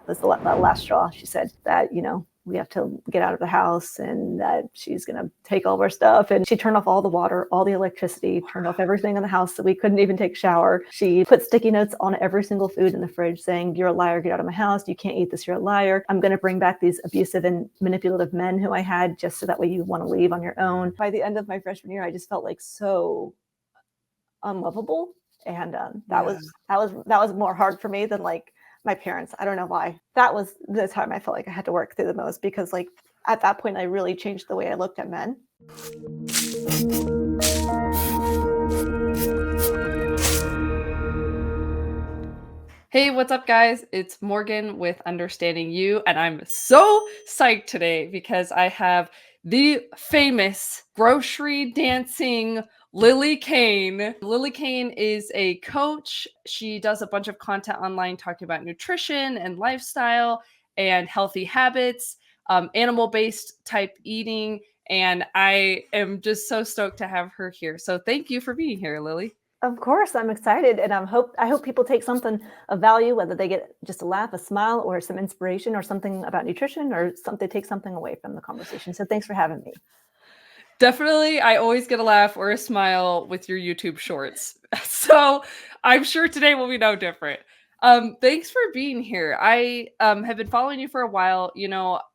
was the last straw. She said that, we have to get out of the house and that she's going to take all of our stuff. And she turned off all the water, all the electricity, turned off everything in the house so we couldn't even take a shower. She put sticky notes on every single food in the fridge saying, "You're a liar, get out of my house. You can't eat this, you're a liar. I'm going to bring back these abusive and manipulative men who I had just so that way you want to leave on your own." By the end of my freshman year, I just felt like so unlovable. And that was more hard for me than like my parents. I don't know why. That was the time I felt like I had to work through the most, because like at that point I really changed the way I looked at men. Hey, what's up, guys? It's Morgan with Understanding You, and I'm so psyched today because I have the famous grocery dancing Lillie Kane. Lillie Kane is a coach. She does a bunch of content online talking about nutrition and lifestyle and healthy habits, animal-based type eating, and I am just so stoked to have her here. So thank you for being here, Lillie. Of course, I'm excited, and I hope people take something of value, whether they get just a laugh, a smile, or some inspiration, or something about nutrition, or take something away from the conversation. So thanks for having me. Definitely, I always get a laugh or a smile with your YouTube shorts. So I'm sure today will be no different. Thanks for being here. I have been following you for a while.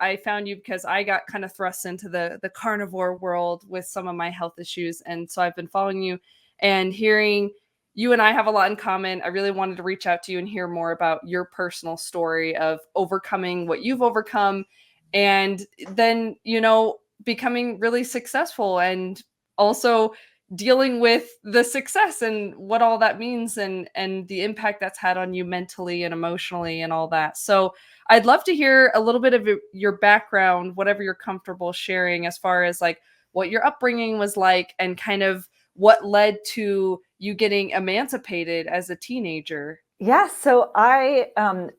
I found you because I got kind of thrust into the carnivore world with some of my health issues. And so I've been following you and hearing you and I have a lot in common. I really wanted to reach out to you and hear more about your personal story of overcoming what you've overcome. And then, becoming really successful and also dealing with the success and what all that means and the impact that's had on you mentally and emotionally and all that. So I'd love to hear a little bit of your background, whatever you're comfortable sharing, as far as like what your upbringing was like and kind of what led to you getting emancipated as a teenager. Yeah, so I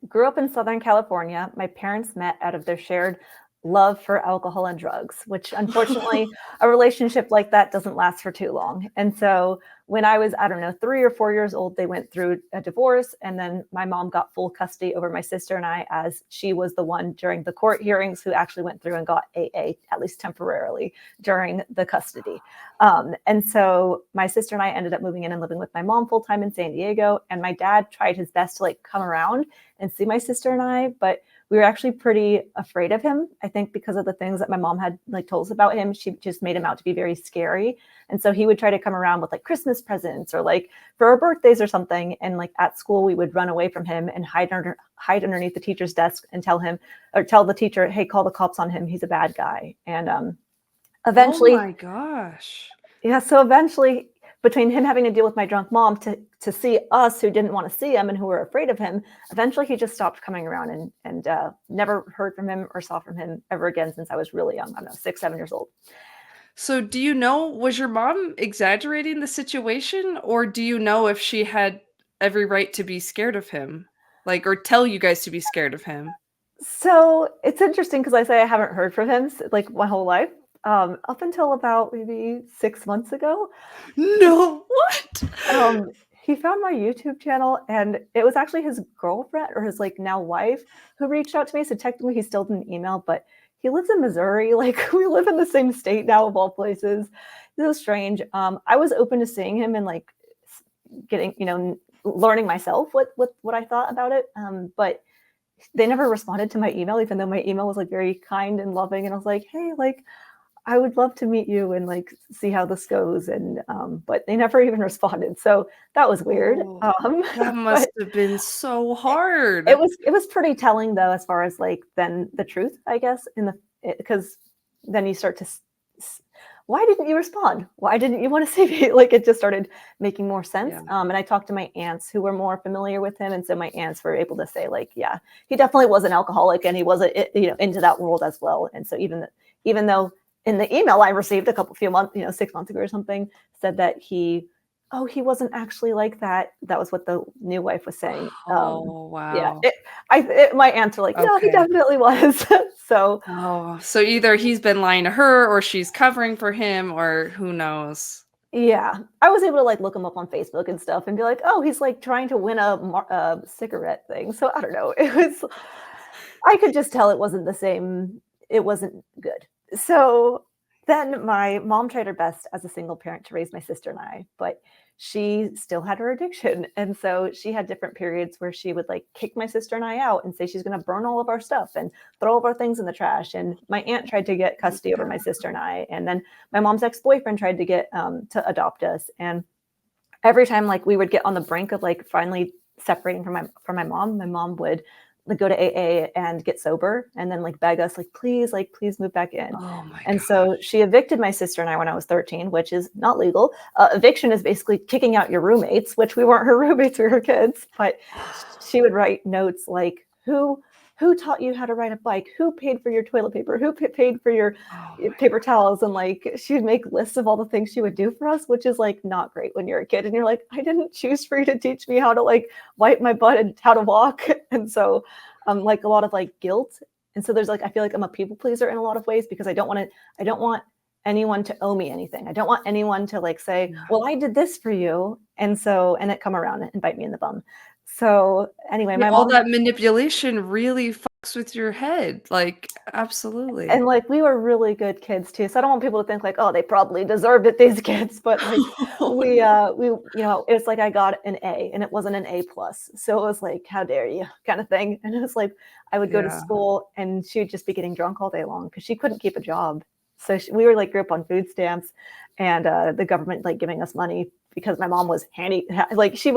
grew up in Southern California. My parents met out of their shared love for alcohol and drugs, which unfortunately a relationship like that doesn't last for too long. And so when I was, 3 or 4 years old, they went through a divorce, and then my mom got full custody over my sister and I, as she was the one during the court hearings who actually went through and got AA, at least temporarily, during the custody. And so my sister and I ended up moving in and living with my mom full-time in San Diego, and my dad tried his best to like come around and see my sister and I, but we were actually pretty afraid of him. I think because of the things that my mom had like told us about him, she just made him out to be very scary. And so he would try to come around with like Christmas presents or like for our birthdays or something. And like at school, we would run away from him and hide underneath the teacher's desk and tell the teacher, "Hey, call the cops on him. He's a bad guy." And eventually, oh my gosh. Yeah. So eventually, between him having to deal with my drunk mom to see us who didn't want to see him and who were afraid of him, eventually he just stopped coming around and never heard from him or saw from him ever again since I was really young. I don't know, 6, 7 years old. So do you know, was your mom exaggerating the situation, or do you know if she had every right to be scared of him? Like, or tell you guys to be scared of him? So it's interesting because I say I haven't heard from him like my whole life. Up until about maybe 6 months ago. No, what? He found my YouTube channel, and it was actually his girlfriend or his like now wife who reached out to me. So technically he still didn't email, but he lives in Missouri. Like we live in the same state now of all places. It was strange. I was open to seeing him and like getting, learning myself what I thought about it. But they never responded to my email, even though my email was like very kind and loving. And I was like, "Hey, like, I would love to meet you and like see how this goes." And but they never even responded. So that was weird. That must have been so hard. It was pretty telling though, as far as like then the truth, I guess, because then you start to, why didn't you respond? Why didn't you want to see me? Like it just started making more sense. Yeah. And I talked to my aunts who were more familiar with him. And so my aunts were able to say like, yeah, he definitely was an alcoholic and he wasn't, into that world as well. And so even though in the email I received a few months, 6 months ago or something, said that he wasn't actually like that. That was what the new wife was saying. Oh, wow. Yeah, my aunts were like, "No, he definitely was." So either he's been lying to her or she's covering for him or who knows. Yeah, I was able to like look him up on Facebook and stuff and be like, "Oh, he's like trying to win a cigarette thing." So I don't know. I could just tell it wasn't the same. It wasn't good. So then my mom tried her best as a single parent to raise my sister and I, but she still had her addiction. And so she had different periods where she would like kick my sister and I out and say she's going to burn all of our stuff and throw all of our things in the trash. And my aunt tried to get custody over my sister and I. And then my mom's ex-boyfriend tried to get to adopt us. And every time like we would get on the brink of like finally separating from my mom would like go to AA and get sober and then like beg us like please move back in. Oh my And gosh. so she evicted my sister and I when I was 13, which is not legal. Eviction is basically kicking out your roommates, which we weren't her roommates, we were kids. But she would write notes like who taught you how to ride a bike? Who paid for your toilet paper? Who paid for your Oh paper towels? And like she would make lists of all the things she would do for us, which is like not great when you're a kid and you're like, I didn't choose for you to teach me how to like wipe my butt and how to walk. And so like a lot of like guilt. And so there's like I feel like I'm a people pleaser in a lot of ways because I don't want anyone to owe me anything. I don't want anyone to like say, well, I did this for you. And it come around and bite me in the bum. So anyway, my all mom that manipulation really fucks with your head. Like, absolutely. and like we were really good kids too. So I don't want people to think like, oh, they probably deserved it, these kids. But like we it's like I got an A and it wasn't an A plus. So it was like, how dare you kind of thing. And it was like I would go to school and she would just be getting drunk all day long because she couldn't keep a job. So we were like grew up on food stamps and the government like giving us money because my mom was handy. Like she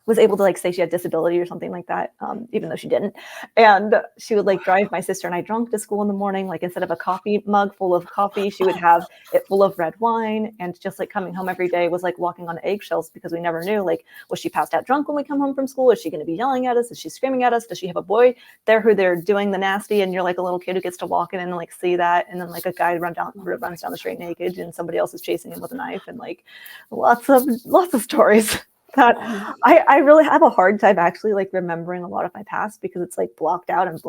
was able to like say she had disability or something like that, even though she didn't. And she would like drive my sister and I drunk to school in the morning. Like instead of a coffee mug full of coffee, she would have it full of red wine. And just like coming home every day was like walking on eggshells because we never knew, like, was she passed out drunk when we come home from school? Is she going to be yelling at us? Is she screaming at us? Does she have a boy there who they're doing the nasty? And you're like a little kid who gets to walk in and like see that. And then like a guy runs down the street naked and somebody else is chasing him with a knife and like lots of stories. That I really have a hard time actually like remembering a lot of my past because it's like blocked out and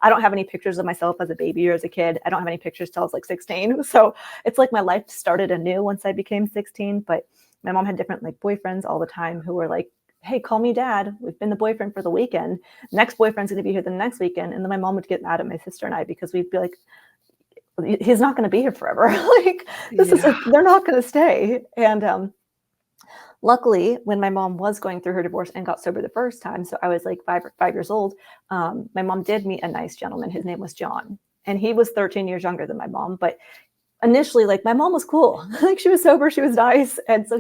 I don't have any pictures of myself as a baby or as a kid. I don't have any pictures till I was like 16. So it's like my life started anew once I became 16. But my mom had different like boyfriends all the time who were like, hey, call me dad. We've been the boyfriend for the weekend. Next boyfriend's going to be here the next weekend. And then my mom would get mad at my sister and I because we'd be like, he's not going to be here forever. Like they're not going to stay. And luckily, when my mom was going through her divorce and got sober the first time, so I was like 5 years old, my mom did meet a nice gentleman. His name was John. And he was 13 years younger than my mom. But initially, like my mom was cool. Like she was sober, she was nice. And so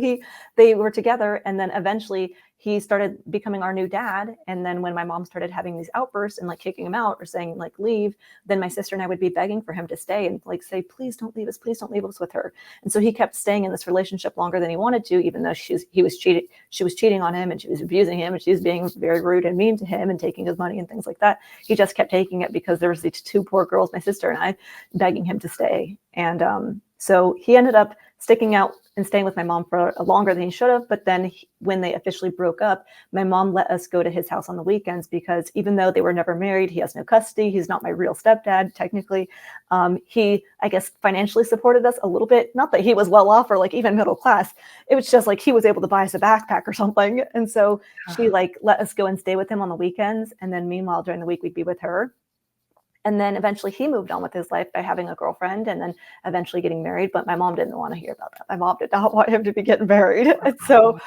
they were together. And then eventually he started becoming our new dad. And then when my mom started having these outbursts and like kicking him out or saying like leave, then my sister and I would be begging for him to stay and like say, please don't leave us with her. And so he kept staying in this relationship longer than he wanted to, even though she was cheating on him and she was abusing him and she was being very rude and mean to him and taking his money and things like that. He just kept taking it because there was these two poor girls, my sister and I, begging him to stay. And so he ended up sticking out and staying with my mom for longer than he should have. But then when they officially broke up, my mom let us go to his house on the weekends because even though they were never married, he has no custody. He's not my real stepdad, technically. He, I guess, financially supported us a little bit. Not that he was well off or like even middle class. It was just like he was able to buy us a backpack or something. And so she like let us go and stay with him on the weekends. And then meanwhile, during the week, we'd be with her. And then eventually he moved on with his life by having a girlfriend and then eventually getting married. But my mom didn't want to hear about that. My mom did not want him to be getting married. And so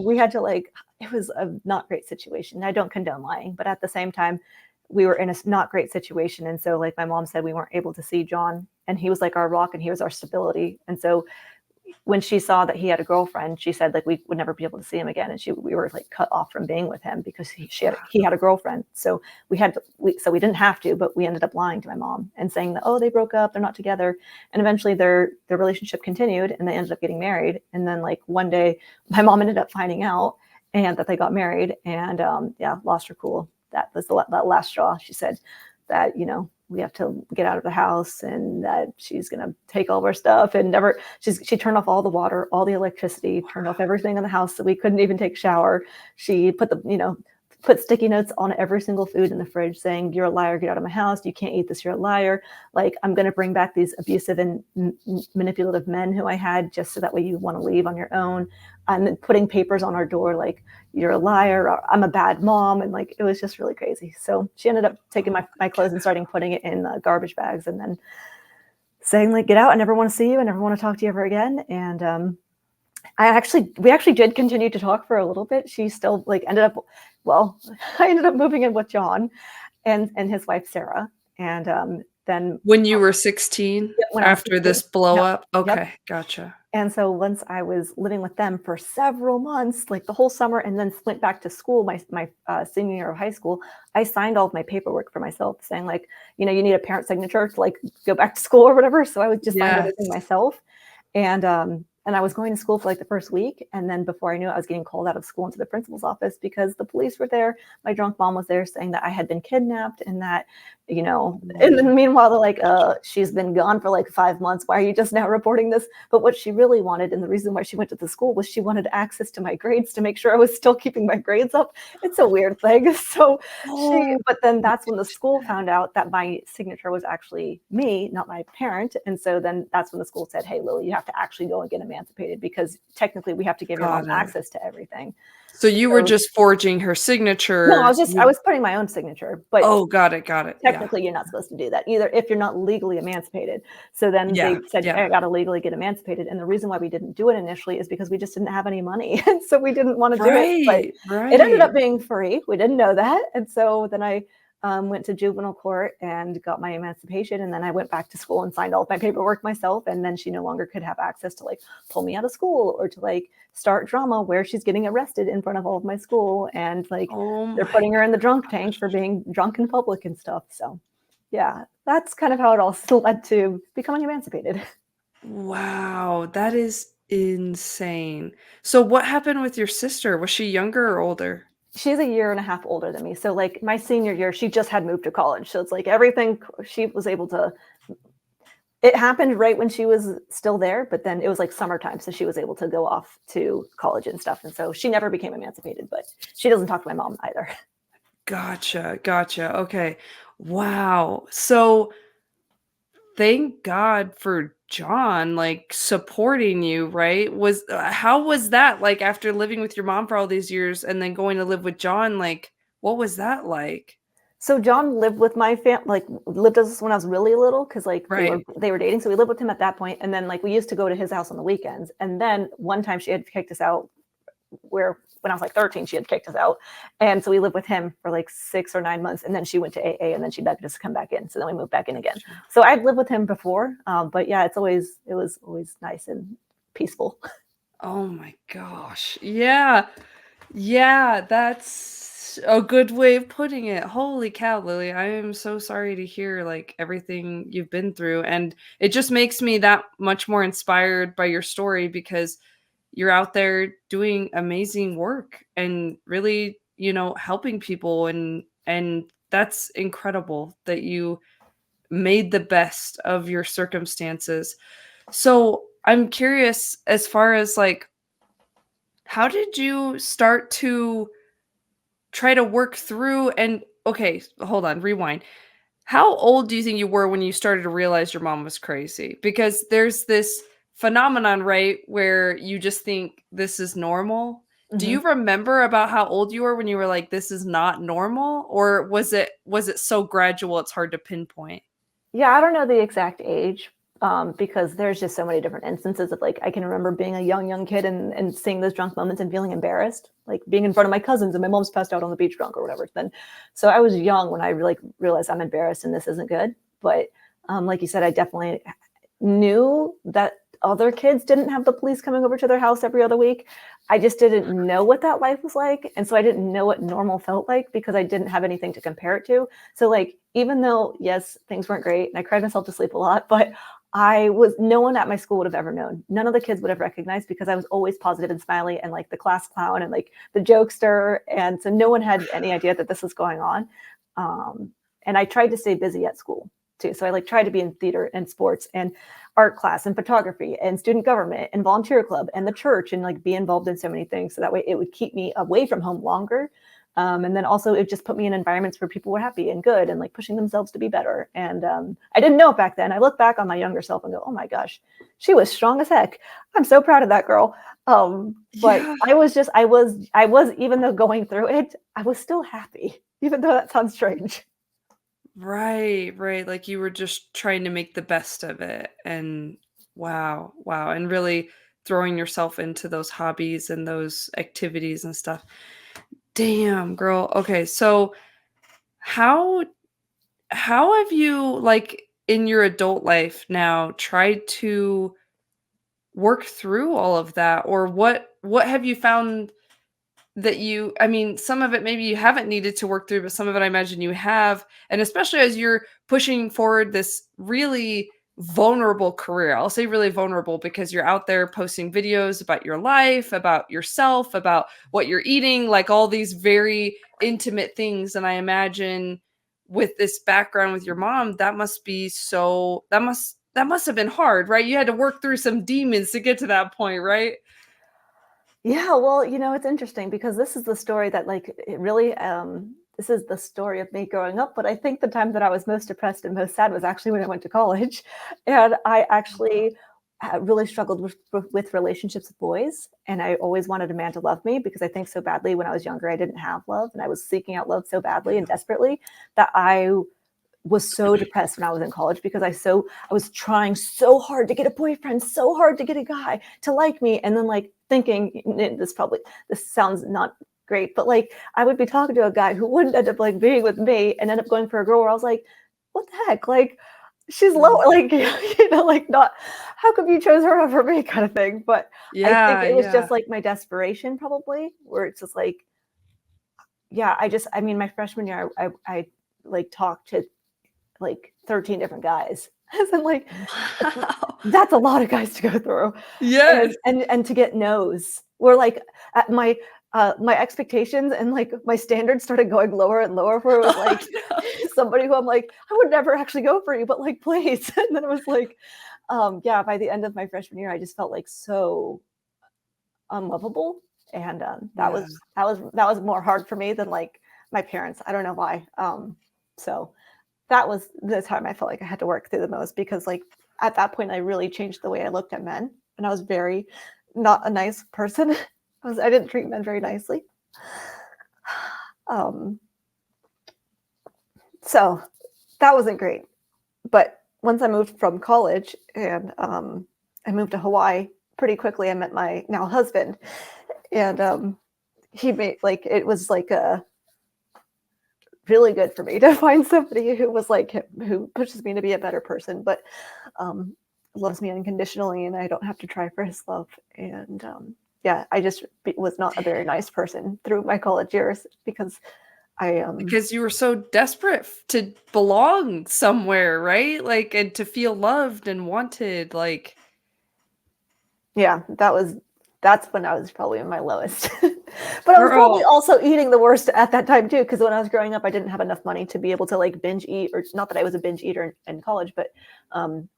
we had to like, it was a not great situation. I don't condone lying, but at the same time, we were in a not great situation. And so like my mom said, we weren't able to see John and he was like our rock and he was our stability. And so when she saw that he had a girlfriend, she said like we would never be able to see him again, and we were like cut off from being with him because he had a girlfriend. So we didn't have to, but we ended up lying to my mom and saying that they broke up, they're not together, and eventually their relationship continued and they ended up getting married. And then like one day, my mom ended up finding out and that they got married, and lost her cool. That was that last straw. She said that we have to get out of the house and that she's going to take all of our stuff and she turned off all the water, all the electricity, turned off everything in the house. So we couldn't even take a shower. She put put sticky notes on every single food in the fridge saying, "You're a liar, get out of my house. You can't eat this, you're a liar. Like, I'm going to bring back these abusive and manipulative men who I had just so that way you want to leave on your own." And then putting papers on our door like, "You're a liar," or "I'm a bad mom." And like, it was just really crazy. So she ended up taking my clothes and starting putting it in garbage bags and then saying like, "Get out. I never want to see you. I never want to talk to you ever again." And we actually did continue to talk for a little bit. She still like ended up, well, I ended up moving in with John and his wife, Sarah. And then When you were 16 when I was after 16, this blow yep, up? yep. Okay, gotcha. And so once I was living with them for several months, like the whole summer, and then went back to school, my senior year of high school, I signed all of my paperwork for myself, saying like, you need a parent signature to like go back to school or whatever. So I would just signed everything Yes. myself, and I was going to school for like the first week, and then before I knew it, I was getting called out of school into the principal's office because the police were there. My drunk mom was there saying that I had been kidnapped and that, and then meanwhile they're like, she's been gone for like 5 months. Why are you just now reporting this? But what she really wanted, and the reason why she went to the school, was she wanted access to my grades to make sure I was still keeping my grades up. It's a weird thing. So Oh, but then that's when the school found out that my signature was actually me, not my parent. And so then that's when the school said, "Hey, Lily, you have to actually go and get emancipated because technically we have to give your mom got it. access to everything." So you were So just forging her no, signature. I was putting my own signature, but Oh, got it, yeah. technically you're not supposed to do that either if you're not legally emancipated. So then Yeah, they said, "Hey, yeah. I got to legally get emancipated." And the reason why we didn't do it initially is because we just didn't have any money. And so we didn't want to do it, but Right, it ended right. up being free. We didn't know that. And so then I went to juvenile court and got my emancipation. And then I went back to school and signed all of my paperwork myself. And then she no longer could have access to like pull me out of school or to like start drama where she's getting arrested in front of all of my school. And like Oh they're my putting her in the drunk tank gosh. for being drunk in public and stuff. So yeah, that's kind of how it all led to becoming emancipated. Wow, that is insane. So what happened with your sister? Was she younger or older? She's a year and a half older than me. So like my senior year, she just had moved to college. So it's like everything she was able to, it happened right when she was still there, but then it was like summertime. So she was able to go off to college and stuff. And so she never became emancipated, but she doesn't talk to my mom either. Gotcha, gotcha. Okay. Wow. So thank God for John, like, supporting you, right? How was that, like, after living with your mom for all these years and then going to live with John, like, what was that like? So John lived with my like lived with us when I was really little because like Right. they were dating. So we lived with him at that point, and then like we used to go to his house on the weekends. And then one time she had kicked us out where when I was like 13, she had kicked us out. And so we lived with him for like 6 or 9 months. And then she went to AA and then she begged us to come back in. So then we moved back in again. Gotcha. So I'd lived with him before. But yeah, it was always nice and peaceful. Oh my gosh. Yeah. Yeah, that's a good way of putting it. Holy cow, Lily. I am so sorry to hear like everything you've been through. And it just makes me that much more inspired by your story because you're out there doing amazing work and really, helping people and that's incredible that you made the best of your circumstances. So, I'm curious as far as like how did you start to try to work through and okay, hold on, rewind. How old do you think you were when you started to realize your mom was crazy? Because there's this phenomenon, right, where you just think this is normal. Do Mhm. you remember about how old you were when you were like this is not normal or was it so gradual it's hard to pinpoint? Yeah, I don't know the exact age, because there's just so many different instances of like I can remember being a young kid and seeing those drunk moments and feeling embarrassed, like being in front of my cousins and my mom's passed out on the beach drunk or whatever. Then, so I was young when I like realized I'm embarrassed and this isn't good. But like you said, I definitely knew that other kids didn't have the police coming over to their house every other week. I just didn't know what that life was like. And so I didn't know what normal felt like because I didn't have anything to compare it to. So like, even though, yes, things weren't great and I cried myself to sleep a lot, but no one at my school would have ever known. None of the kids would have recognized because I was always positive and smiley and like the class clown and like the jokester. And so no one had any idea that this was going on. Um, and I tried to stay busy at school too. So I like tried to be in theater and sports and art class and photography and student government and volunteer club and the church and like be involved in so many things. So that way it would keep me away from home longer. And then also it just put me in environments where people were happy and good and like pushing themselves to be better. And I didn't know it back then. I look back on my younger self and go, oh my gosh, she was strong as heck. I'm so proud of that girl. But Yeah. I was, even though going through it, I was still happy, even though that sounds strange. Right, right. Like you were just trying to make the best of it. And wow, wow. And really throwing yourself into those hobbies and those activities and stuff. Damn, girl. Okay, so how how have you like in your adult life now tried to work through all of that, or what have you found that you, I mean, some of it maybe you haven't needed to work through, but some of it I imagine you have. And especially as you're pushing forward this really vulnerable career. I'll say really vulnerable because you're out there posting videos about your life, about yourself, about what you're eating, like all these very intimate things. And I imagine with this background with your mom, that must be so, that must have been hard, right? You had to work through some demons to get to that point, right? Yeah, well, it's interesting because this is the story that like it really this is the story of me growing up, but I think the time that I was most depressed and most sad was actually when I went to college. And I actually really struggled with relationships with boys, and I always wanted a man to love me because I think so badly when I was younger I didn't have love, and I was seeking out love so badly and desperately that I was so depressed when I was in college because I was trying so hard to get a boyfriend, so hard to get a guy to like me. And then like thinking this sounds not great, but like I would be talking to a guy who wouldn't end up like being with me and end up going for a girl where I was like, what the heck? Like she's low, like, like not, how come you chose her over me kind of thing. But I think Yeah, it was yeah. just like my desperation probably, where it's just like, yeah, I mean, my freshman year, I like talked to like 13 different guys. And like, Wow. that's a lot of guys to go through. Yes. And to get no's. Where like at my expectations and like my standards started going lower and lower, where it was Oh, like no. somebody who I'm like, I would never actually go for you, but like please. And then it was like, yeah, by the end of my freshman year, I just felt like so unlovable. And Yeah. that was more hard for me than like my parents. I don't know why. So that was the time I felt like I had to work through the most, because like at that point I really changed the way I looked at men, and I was very not a nice person. I didn't treat men very nicely. Um, so that wasn't great. But once I moved from college and I moved to Hawaii, pretty quickly I met my now husband, and he made like it was like a really good for me to find somebody who was like him, who pushes me to be a better person, but um, loves me unconditionally, and I don't have to try for his love. And yeah, I just was not a very nice person through my college years because I Because you were so desperate to belong somewhere, right? Like, and to feel loved and wanted, like yeah, that's when I was probably in my lowest. But I was probably girl. also eating the worst at that time too, because when I was growing up, I didn't have enough money to be able to like binge eat, or not that I was a binge eater in college, but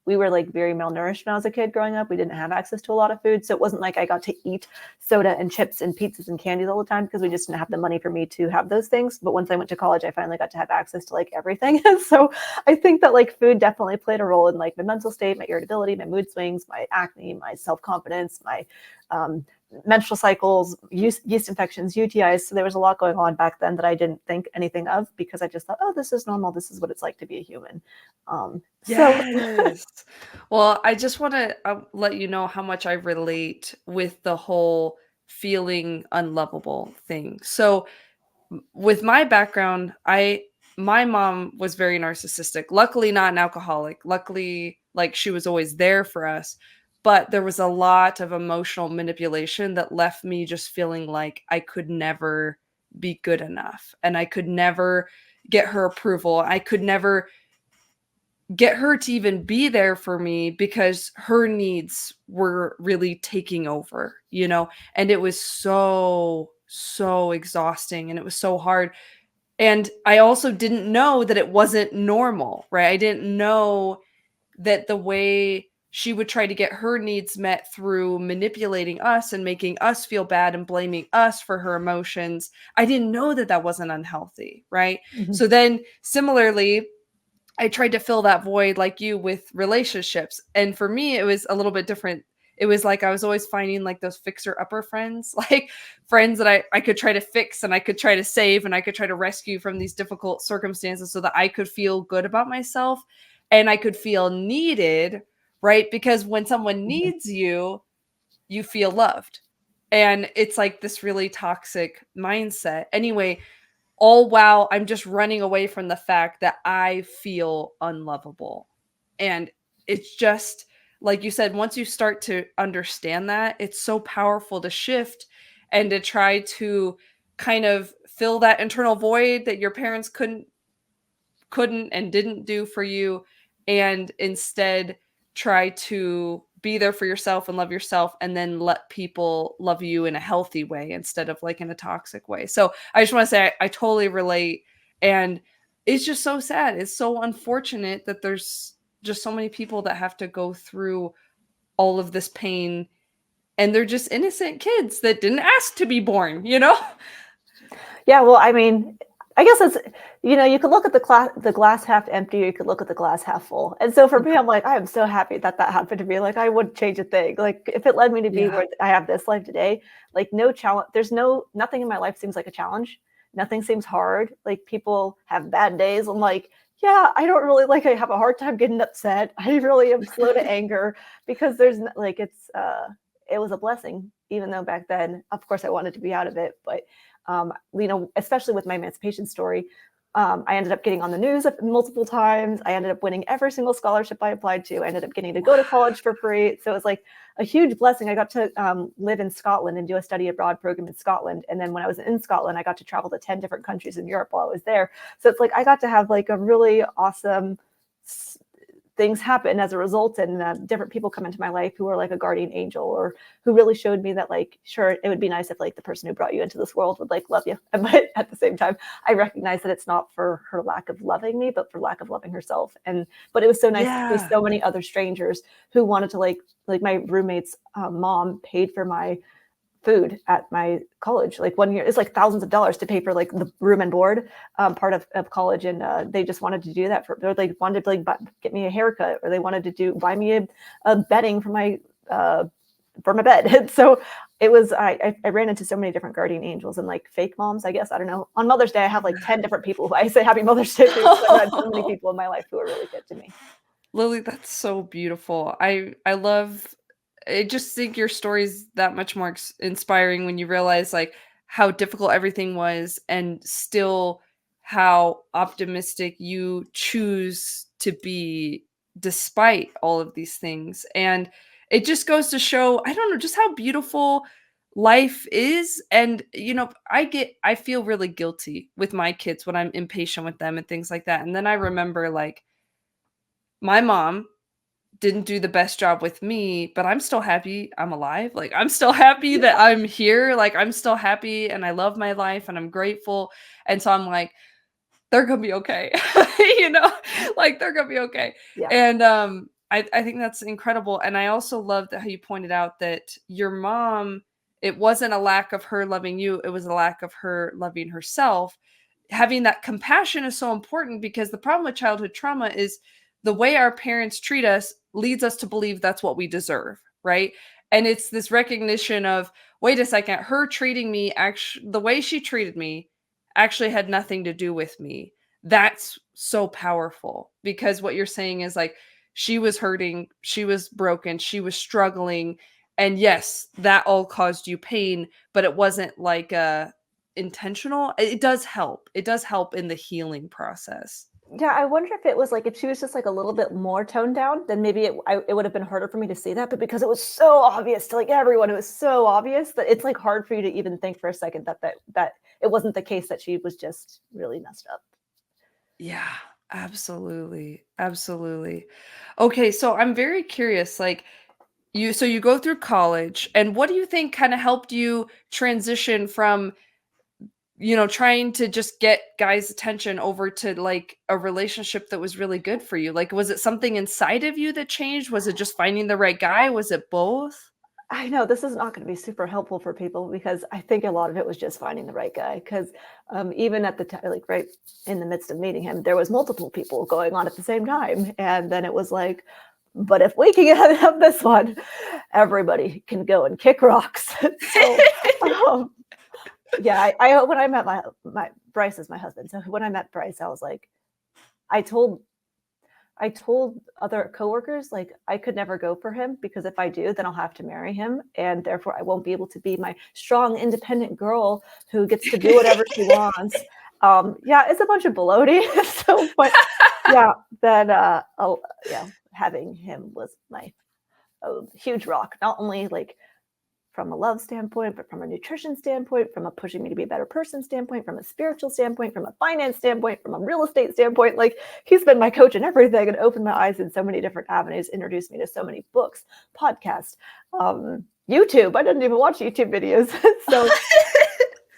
we were like very malnourished when I was a kid growing up. We didn't have access to a lot of food, so it wasn't like I got to eat soda and chips and pizzas and candies all the time, because we just didn't have the money for me to have those things. But once I went to college, I finally got to have access to like everything. So I think that like food definitely played a role in like my mental state, my irritability, my mood swings, my acne, my self-confidence, my menstrual cycles, yeast infections, UTIs. So there was a lot going on back then that I didn't think anything of, because I just thought, oh, this is normal. This is what it's like to be a human. So Yes. Well, I just want to let you know how much I relate with the whole feeling unlovable thing. So, with my background, my mom was very narcissistic. Luckily not an alcoholic. Luckily, like she was always there for us. But there was a lot of emotional manipulation that left me just feeling like I could never be good enough and I could never get her approval. I could never get her to even be there for me because her needs were really taking over, you know? And it was so exhausting and it was so hard. And I also didn't know that it wasn't normal, right? I didn't know that the way she would try to get her needs met through manipulating us and making us feel bad and blaming us for her emotions. I didn't know that that wasn't unhealthy, right? Mhm. So then similarly, I tried to fill that void like you with relationships. And for me, it was a little bit different. It was like I was always finding like those fixer upper friends, like friends that I could try to fix and I could try to save and I could try to rescue from these difficult circumstances so that I could feel good about myself and I could feel needed, right? Because when someone Mhm. needs you, you feel loved. And it's like this really toxic mindset. Anyway, all while I'm just running away from the fact that I feel unlovable. And it's just like you said, once you start to understand that, it's so powerful to shift and to try to kind of fill that internal void that your parents couldn't and didn't do for you, and instead try to be there for yourself and love yourself, and then let people love you in a healthy way instead of like in a toxic way. So I just want to say I totally relate, and it's just so sad. It's so unfortunate that there's just so many people that have to go through all of this pain, and they're just innocent kids that didn't ask to be born, you know? Yeah, well, I mean, I guess it's, you could look at the glass half empty, or you could look at the glass half full. And so for me, I'm like, I am so happy that that happened to me. Like, I wouldn't change a thing. Like, if it led me to be Yeah. where I have this life today, like, no challenge. Nothing in my life seems like a challenge. Nothing seems hard. Like, people have bad days. I'm like, yeah, I don't really I have a hard time getting upset. I really am slow to anger because it was a blessing, even though back then, of course, I wanted to be out of it. But especially with my emancipation story, I ended up getting on the news multiple times. I ended up winning every single scholarship I applied to. I ended up getting to go to college for free. So it was like a huge blessing. I got to live in Scotland and do a study abroad program in Scotland. And then when I was in Scotland, I got to travel to 10 different countries in Europe while I was there. So it's like I got to have like a really awesome things happen as a result, and different people come into my life who are like a guardian angel, or who really showed me that, like, sure, it would be nice if like the person who brought you into this world would like love you, but at the same time I recognize that it's not for her lack of loving me, but for lack of loving herself. But it was so nice to see Yeah. so many other strangers who wanted to like my roommate's mom paid for my food at my college. Like, 1 year, it's like thousands of dollars to pay for like the room and board part of college. And they just wanted to do that they wanted to like get me a haircut, or they wanted to buy me a bedding for my bed. And so it was, I ran into so many different guardian angels and like fake moms, I guess. I don't know. On Mother's Day, I have like 10 different people who I say happy Mother's Day to, because I've had so many people in my life who are really good to me. Lily, that's so beautiful. I love, I just think your story's that much more inspiring when you realize like how difficult everything was, and still how optimistic you choose to be despite all of these things. And it just goes to show, I don't know, just how beautiful life is. And I feel really guilty with my kids when I'm impatient with them and things like that. And then I remember like my mom didn't do the best job with me, but I'm still happy I'm alive. Like, I'm still happy Yeah. that I'm here. Like, I'm still happy and I love my life and I'm grateful. And so I'm like, they're gonna be okay. you know, like they're gonna be okay. Yeah. And I think that's incredible. And I also love that how you pointed out that your mom, it wasn't a lack of her loving you, it was a lack of her loving herself. Having that compassion is so important, because the problem with childhood trauma is the way our parents treat us leads us to believe that's what we deserve, right? And it's this recognition of, wait a second, her treating me, actually the way she treated me actually had nothing to do with me. That's so powerful, because what you're saying is like, she was hurting, she was broken, she was struggling, and yes, that all caused you pain, but it wasn't like intentional. It does help. It does help in the healing process. Yeah, I wonder if it was like if she was just like a little bit more toned down, then maybe it would have been harder for me to see that. But because it was so obvious to like everyone, it was so obvious that it's like hard for you to even think for a second that it wasn't the case, that she was just really messed up. Yeah, absolutely. Absolutely. Okay, so I'm very curious, like, you go through college, and what do you think kind of helped you transition from trying to just get guys' attention over to like a relationship that was really good for you? Like, was it something inside of you that changed? Was it just finding the right guy? Was it both? I know this is not going to be super helpful for people because I think a lot of it was just finding the right guy. Because even at the time, like right in the midst of meeting him, there was multiple people going on at the same time, and then it was like, but if we can have this one, everybody can go and kick rocks. So, um, yeah, I when I met my Bryce is my husband. So when I met Bryce, I was like, I told other coworkers, like, I could never go for him because if I do, then I'll have to marry him. And therefore, I won't be able to be my strong, independent girl who gets to do whatever she wants. Yeah, it's a bunch of baloney. So, but yeah, then, having him was my huge rock, not only like from a love standpoint, but from a nutrition standpoint, from a pushing me to be a better person standpoint, from a spiritual standpoint, from a finance standpoint, from a real estate standpoint. Like he's been my coach in everything and opened my eyes in so many different avenues, introduced me to so many books, podcasts, YouTube. I didn't even watch YouTube videos. So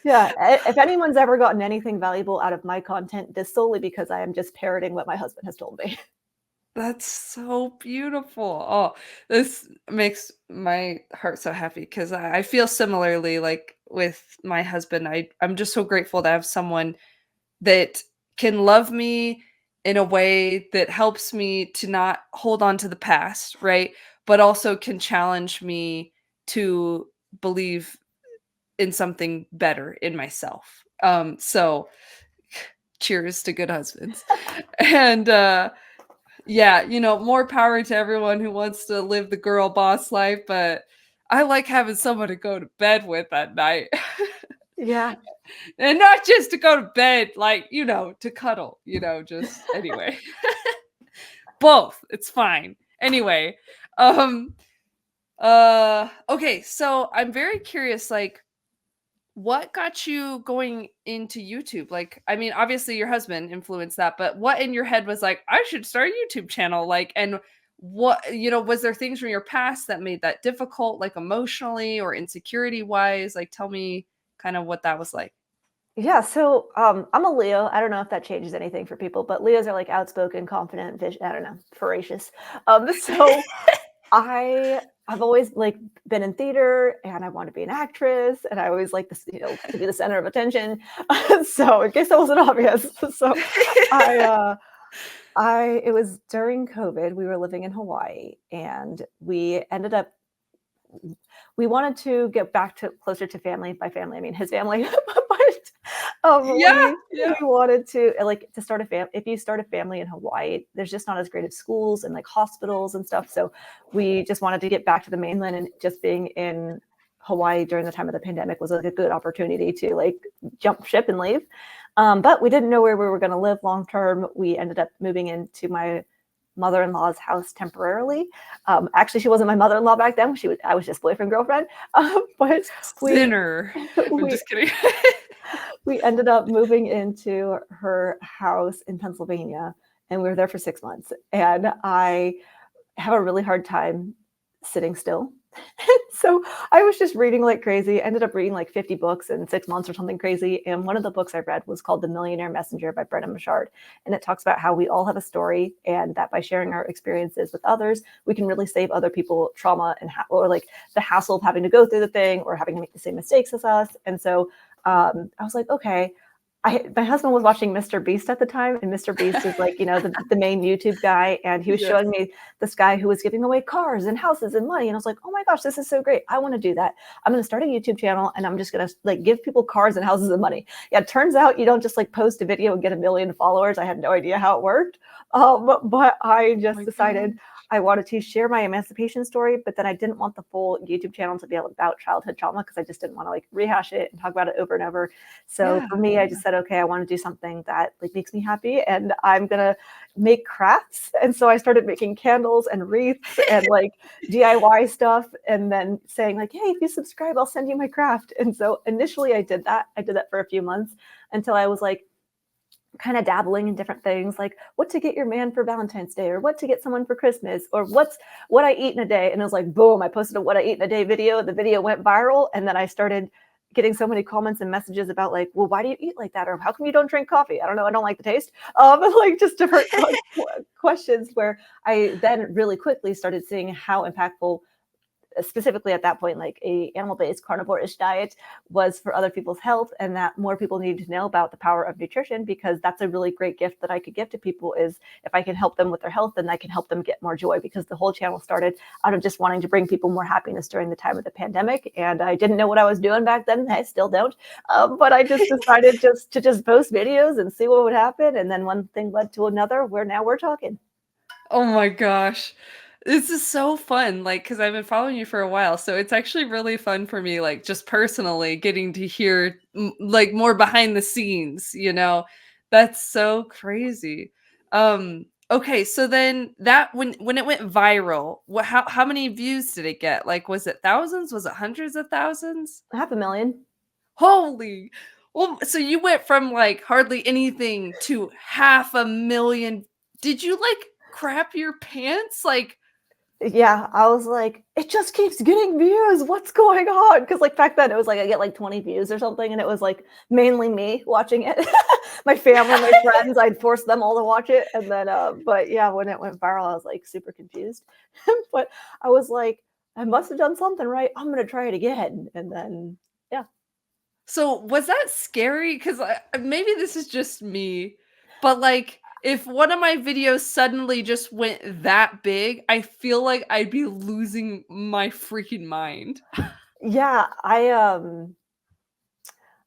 yeah, if anyone's ever gotten anything valuable out of my content, this solely because I am just parroting what my husband has told me. That's so beautiful. Oh, this makes my heart so happy because I feel similarly like with my husband. I'm just so grateful to have someone that can love me in a way that helps me to not hold on to the past, right? But also can challenge me to believe in something better in myself. So cheers to good husbands. And yeah, more power to everyone who wants to live the girl boss life, but I like having someone to go to bed with at night. Yeah. And not just to go to bed, like, to cuddle, just anyway. Both. It's fine. Anyway, okay, so I'm very curious, like, what got you going into YouTube? Like, I mean, obviously your husband influenced that, but what in your head was like, I should start a YouTube channel? Like, and what, was there things from your past that made that difficult, like emotionally or insecurity wise? Like, tell me kind of what that was like. Yeah, so I'm a Leo. I don't know if that changes anything for people, but Leos are like outspoken, confident, I don't know, voracious. So I've always like been in theater and I want to be an actress and I always like this, to be the center of attention. So in case that wasn't obvious. So I it was during COVID, we were living in Hawaii and we wanted to get back to closer to family. By family, I mean his family, but Yeah, we yeah. wanted to like to start a family. If you start a family in Hawaii, there's just not as great of schools and like hospitals and stuff. So we just wanted to get back to the mainland, and just being in Hawaii during the time of the pandemic was like a good opportunity to like jump ship and leave. But we didn't know where we were going to live long term. We ended up moving into my mother-in-law's house temporarily. Actually, she wasn't my mother-in-law back then. I was just boyfriend girlfriend. But we Sinner. I'm we just kidding. we ended up moving into her house in Pennsylvania, and we were there for 6 months. And I have a really hard time sitting still. So I was just reading like crazy. Ended up reading like 50 books in 6 months or something crazy. And one of the books I read was called The Millionaire Messenger by Brennan Bouchard. And it talks about how we all have a story, and that by sharing our experiences with others, we can really save other people trauma and or like the hassle of having to go through the thing or having to make the same mistakes as us. And so I was like, okay. My husband was watching Mr. Beast at the time, and Mr. Beast is like, the main YouTube guy. And he was Yes. showing me this guy who was giving away cars and houses and money. And I was like, oh my gosh, this is so great. I want to do that. I'm going to start a YouTube channel and I'm just going to like give people cars and houses and money. Yeah. It turns out you don't just like post a video and get 1 million followers. I had no idea how it worked. But I just decided I wanted to share my emancipation story, but then I didn't want the full YouTube channel to be about childhood trauma because I just didn't want to like rehash it and talk about it over and over. So for me, I just said, okay, I want to do something that like makes me happy, and I'm gonna make crafts. And so I started making candles and wreaths and like DIY stuff, and then saying like, hey, if you subscribe, I'll send you my craft. And so initially I did that. I did that for a few months until I was like, kind of dabbling in different things, like what to get your man for Valentine's Day, or what to get someone for Christmas, or what I eat in a day. And it was like, boom, I posted a what I eat in a day video. The video went viral. And then I started getting so many comments and messages about like, well, why do you eat like that? Or how come you don't drink coffee? I don't know. I don't like the taste. Like just different questions where I then really quickly started seeing how impactful, specifically at that point, like a animal-based carnivore-ish diet was for other people's health, and that more people needed to know about the power of nutrition, because that's a really great gift that I could give to people, is if I can help them with their health, then I can help them get more joy, because the whole channel started out of just wanting to bring people more happiness during the time of the pandemic. And I didn't know what I was doing back then. I still don't. But I just decided to post videos and see what would happen. And then one thing led to another, where now we're talking. Oh my gosh. This is so fun, like, because I've been following you for a while, so it's actually really fun for me, like, just personally getting to hear, like, more behind the scenes, you know? That's so crazy. Okay, so then that when it went viral, how many views did it get? Like, was it thousands? Was it hundreds of thousands? 500,000. Holy. Well, so you went from, like, hardly anything to 500,000. Did you, like, crap your pants? Like, Yeah, I was like, it just keeps getting views. What's going on? Because like back then it was like I get like 20 views or something, and it was like mainly me watching it. My family, my friends, I'd force them all to watch it. And then but yeah, when it went viral, I was like super confused. But I was like, I must have done something right. I'm gonna try it again. And then yeah. so was that scary? Because maybe this is just me, but like if one of my videos suddenly just went that big, I feel like I'd be losing my freaking mind. Yeah, I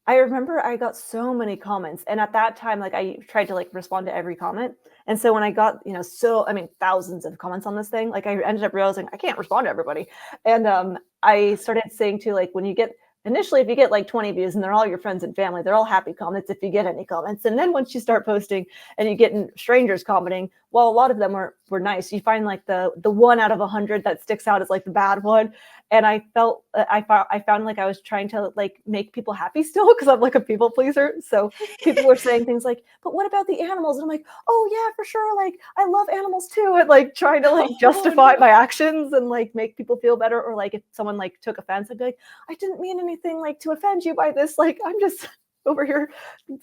remember I got so many comments, and at that time, like I tried to like respond to every comment. And so when I got, so I mean, thousands of comments on this thing, like I ended up realizing I can't respond to everybody. And I started saying to like, when you get initially, if you get like 20 views and they're all your friends and family, they're all happy comments if you get any comments. And then once you start posting and you get strangers commenting, well, a lot of them were nice. You find like the 1 out of 100 that sticks out as like the bad one. And I felt I found like I was trying to like make people happy still, because I'm like a people pleaser. So people were saying things like, but what about the animals? And I'm like, oh yeah, for sure, like I love animals too. And like trying to like justify my actions and like make people feel better. Or like if someone like took offense, I'd be like, I didn't mean anything like to offend you by this, like I'm just over here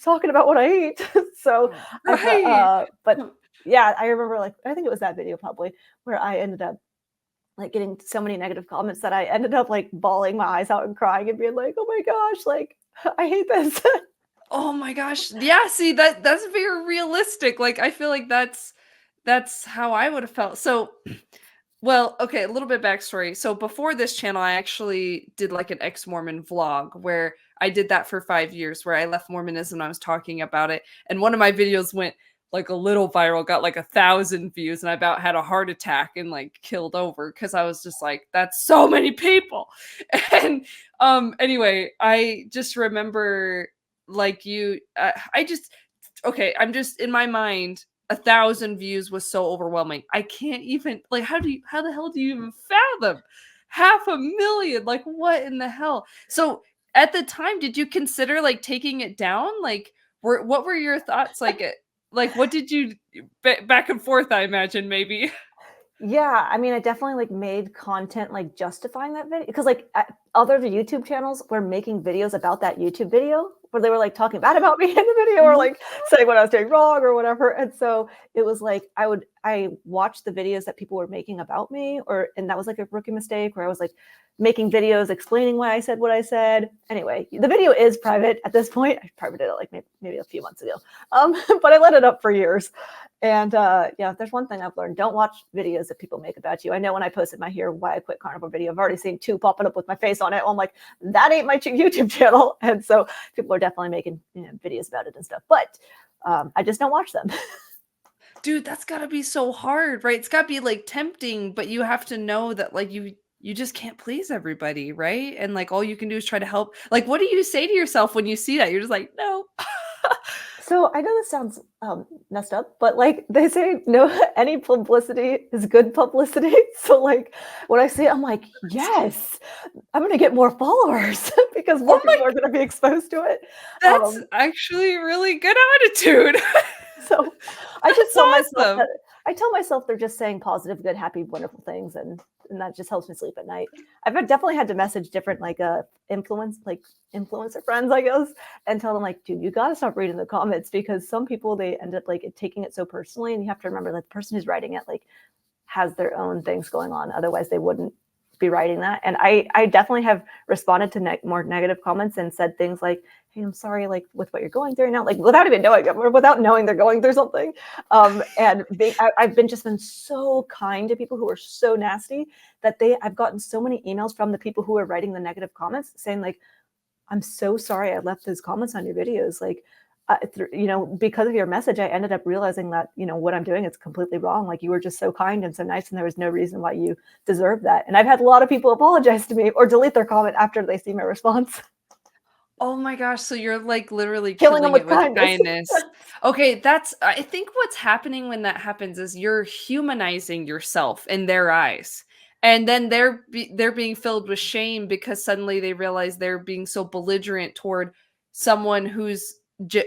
talking about what I eat. So Right. but yeah, I remember like I think it was that video probably where I ended up like getting so many negative comments that I ended up like bawling my eyes out and crying and being like, oh my gosh, like I hate this. Oh my gosh. Yeah, see that's very realistic. Like I feel like that's how I would have felt. So well, okay, a little bit backstory. So before this channel, I actually did like an ex-Mormon vlog where I did that for 5 years, where I left Mormonism and I was talking about it. And one of my videos went like a little viral, got like 1,000 views, and I about had a heart attack and like killed over because I was just like, that's so many people. And anyway, I just remember like I just okay, I'm just in my mind 1,000 views was so overwhelming. I can't even like how the hell do you even fathom 500,000? Like what in the hell? So at the time, did you consider like taking it down? Like what were your thoughts like what did you back and forth, I imagine maybe. Yeah, I mean, I definitely like made content like justifying that video, because like other YouTube channels were making videos about that YouTube video where they were like talking bad about me in the video, or like saying what I was doing wrong or whatever. And so it was like I watched the videos that people were making about me, and that was like a rookie mistake where I was like making videos explaining why I said what I said. Anyway, the video is private at this point. I privated it like maybe a few months ago. But I let it up for years. And yeah, there's one thing I've learned: don't watch videos that people make about you. I know when I posted my "Here Why I Quit Carnivore" video, I've already seen 2 popping up with my face on it. I'm like, that ain't my YouTube channel. And so people are definitely making videos about it and stuff. But I just don't watch them. Dude, that's gotta be so hard, right? It's gotta be like tempting, but you have to know that like you just can't please everybody, right? And like all you can do is try to help. Like, what do you say to yourself when you see that? You're just like, no. So I know this sounds messed up, but like they say, no, any publicity is good publicity. So like when I see it, I'm like, yes, I'm gonna get more followers because more Oh my, people are gonna be exposed to it. that's Um, actually really good attitude. so I just That's tell myself awesome. that I tell myself they're just saying positive, good, happy, wonderful things, and that just helps me sleep at night. I've definitely had to message different influencer friends, I guess, and tell them like, dude, you gotta stop reading the comments, because some people, they end up like taking it so personally, and you have to remember that the person who's writing it like has their own things going on. Otherwise, they wouldn't be writing that. And I definitely have responded to more negative comments and said things like, hey, I'm sorry, like with what you're going through now, like without even knowing it, or without knowing they're going through something. And I've been so kind to people who are so nasty that I've gotten so many emails from the people who are writing the negative comments saying like, I'm so sorry I left those comments on your videos. Like, because of your message, I ended up realizing that, what I'm doing is completely wrong. Like, you were just so kind and so nice, and there was no reason why you deserve that. And I've had a lot of people apologize to me or delete their comment after they see my response. Oh my gosh, so you're like literally Killing them killing it with with kindness. kindness. Okay, I think what's happening when that happens is you're humanizing yourself in their eyes. And then they're being filled with shame because suddenly they realize they're being so belligerent toward someone who's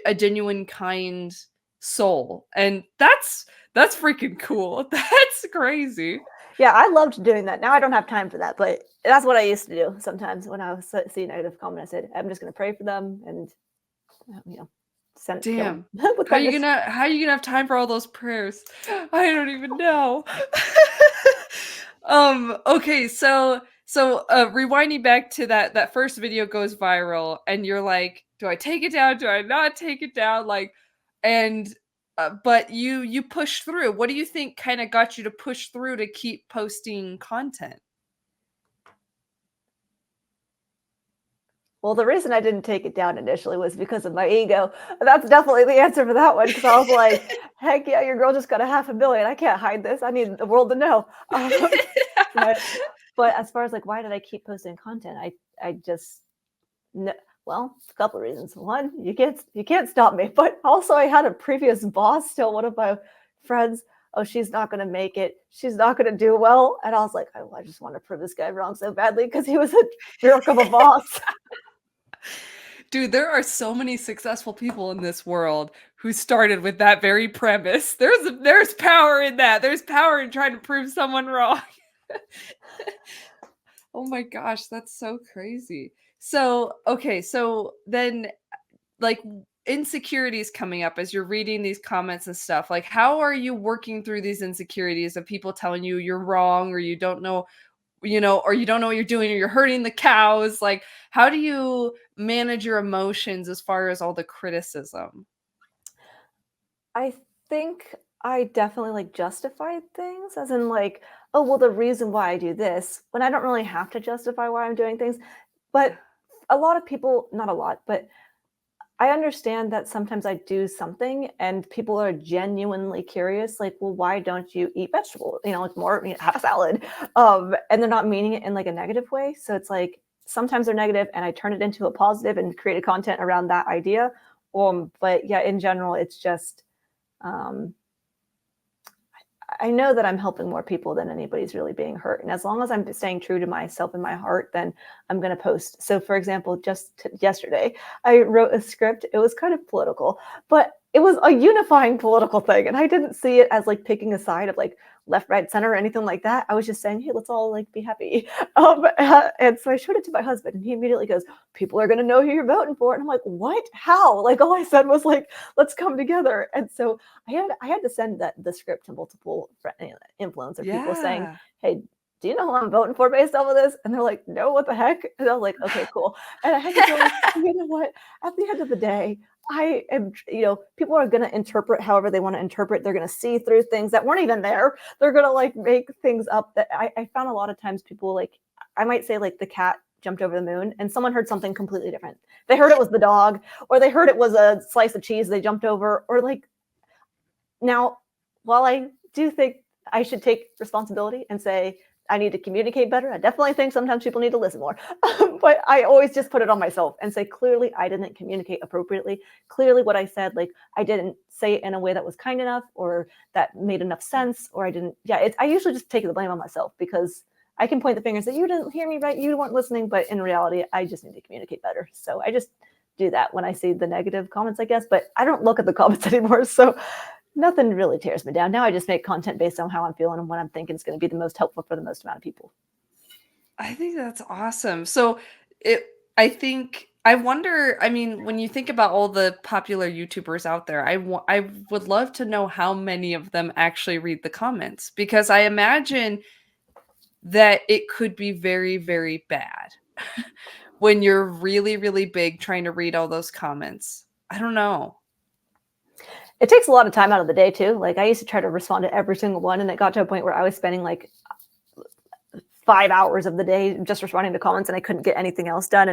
a genuine kind soul. And that's freaking cool. That's crazy. Yeah, I loved doing that. Now I don't have time for that, but that's what I used to do sometimes when I was seeing negative comment. I said, I'm just going to pray for them and, send Damn. with How you kindness. gonna have time for all those prayers? I don't even know. Okay, so rewinding back to that first video goes viral and you're like, do I take it down? Do I not take it down? Like, and but you push through. What do you think kind of got you to push through to keep posting content? Well, the reason I didn't take it down initially was because of my ego. That's definitely the answer for that one, because I was like, heck yeah, your girl just got a 500,000. I can't hide this. I need the world to know. But, but as far as like, why did I keep posting content? I just, well, a couple of reasons. One, you can't stop me. But also I had a previous boss tell one of my friends, oh, she's not going to make it. She's not going to do well. And I was like, oh, I just want to prove this guy wrong so badly, because he was a jerk of a boss. Dude, there are so many successful people in this world who started with that very premise. There's power in that. There's power in trying to prove someone wrong. Oh my gosh, that's so crazy. So, okay, so then like insecurities coming up as you're reading these comments and stuff. Like, how are you working through these insecurities of people telling you you're wrong, or you don't know, or you don't know what you're doing, or you're hurting the cows? Like, how do you manage your emotions as far as all the criticism? I think I definitely like justified things, as in like, oh, well, the reason why I do this, when I don't really have to justify why I'm doing things. But a lot of people, not a lot, but I understand that sometimes I do something and people are genuinely curious, like, well, why don't you eat vegetable? Like more, have a salad. And they're not meaning it in like a negative way. So it's like sometimes they're negative and I turn it into a positive and create content around that idea. But yeah, in general, it's just, um, I know that I'm helping more people than anybody's really being hurt. And as long as I'm staying true to myself and my heart, then I'm going to post. So for example, just yesterday, I wrote a script. It was kind of political, but it was a unifying political thing. And I didn't see it as like picking a side of like left, right, center, or anything like that. I was just saying, hey, let's all like be happy. And so I showed it to my husband and he immediately goes, people are going to know who you're voting for. And I'm like, what? How? Like all I said was like, let's come together. And so I had to send the script to multiple influencer people saying, Yeah. hey, do you know who I'm voting for based off of this? And they're like, no, what the heck? And I was like, okay, cool. And I had to go, like, you know what? At the end of the day, I am, people are going to interpret however they want to interpret. They're going to see through things that weren't even there. They're going to like make things up that I found a lot of times people like, I might say like the cat jumped over the moon and someone heard something completely different. They heard it was the dog, or they heard it was a slice of cheese they jumped over, or like, now, while I do think I should take responsibility and say, I need to communicate better, I definitely think sometimes people need to listen more. But I always just put it on myself and say, clearly, I didn't communicate appropriately. Clearly, what I said, like, I didn't say it in a way that was kind enough or that made enough sense, or I didn't. Yeah, I usually just take the blame on myself, because I can point the finger and say, you didn't hear me right, you weren't listening. But in reality, I just need to communicate better. So I just do that when I see the negative comments, I guess. But I don't look at the comments anymore. So Nothing really tears me down. Now I just make content based on how I'm feeling and what I'm thinking is going to be the most helpful for the most amount of people. I think that's awesome. So it I wonder, I mean, when you think about all the popular YouTubers out there, I would love to know how many of them actually read the comments, because I imagine that it could be very, very bad when you're really, really big trying to read all those comments. I don't know. It takes a lot of time out of the day too. Like I used to try to respond to every single one, and it got to a point where I was spending like 5 hours of the day just responding to comments, and I couldn't get anything else done.